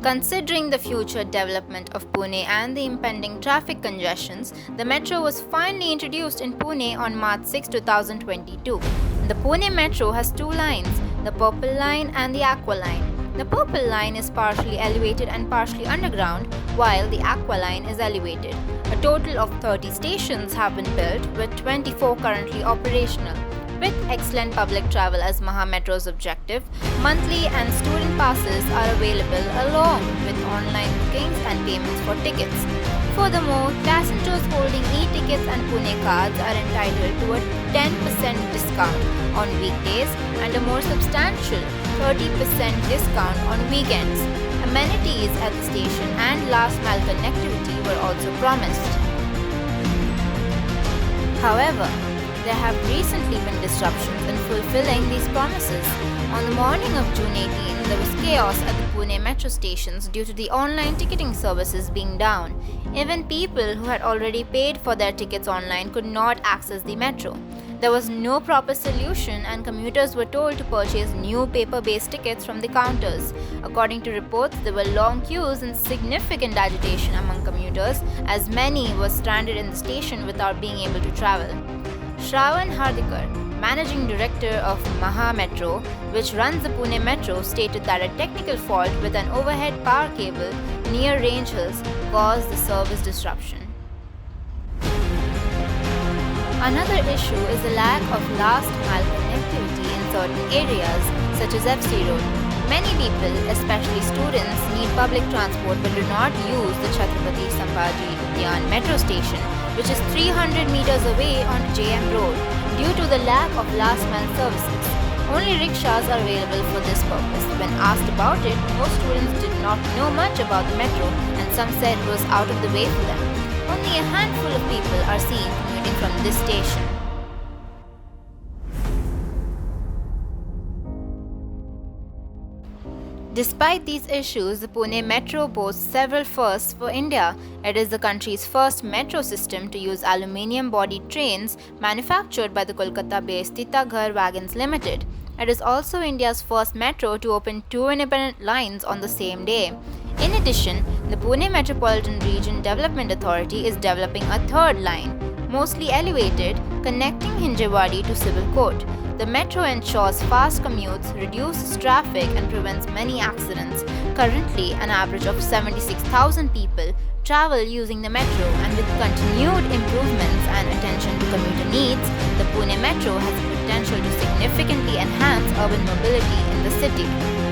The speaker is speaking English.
Considering the future development of Pune and the impending traffic congestions, the metro was finally introduced in Pune on March 6, 2022. The Pune Metro has two lines, the Purple Line and the Aqua Line. The Purple Line is partially elevated and partially underground, while the Aqua Line is elevated. A total of 30 stations have been built, with 24 currently operational. With excellent public travel as Maha Metro's objective, monthly and student passes are available along with online bookings and payments for tickets. Furthermore, passengers holding e-tickets and Pune cards are entitled to a 10% discount on weekdays and a more substantial 30% discount on weekends. Amenities at the station and last mile connectivity were also promised. However, there have recently been disruptions in fulfilling these promises. On the morning of June 18, there was chaos at the Pune Metro stations due to the online ticketing services being down. Even people who had already paid for their tickets online could not access the metro. There was no proper solution and commuters were told to purchase new paper-based tickets from the counters. According to reports, there were long queues and significant agitation among commuters as many were stranded in the station without being able to travel. Shravan Hardikar, Managing Director of Maha Metro, which runs the Pune Metro, stated that a technical fault with an overhead power cable near Range Hills caused the service disruption. Another issue is the lack of last mile connectivity in certain areas, such as FC Road. Many people, especially students, need public transport but do not use the Chhatrapati Sambhaji Metro station, which is 300 meters away on JM Road, due to the lack of last mile services. Only rickshaws are available for this purpose. When asked about it, most students did not know much about the metro and some said it was out of the way for them. Only a handful of people are seen commuting from this station. Despite these issues, the Pune Metro boasts several firsts for India. It is the country's first metro system to use aluminium-bodied trains manufactured by the Kolkata-based Titagarh Wagons Limited. It is also India's first metro to open two independent lines on the same day. In addition, the Pune Metropolitan Region Development Authority is developing a third line, mostly elevated, connecting Hinjewadi to Civil Court. The metro ensures fast commutes, reduces traffic and prevents many accidents. Currently, an average of 76,000 people travel using the metro, and with continued improvements and attention to commuter needs, the Pune Metro has the potential to significantly enhance urban mobility in the city.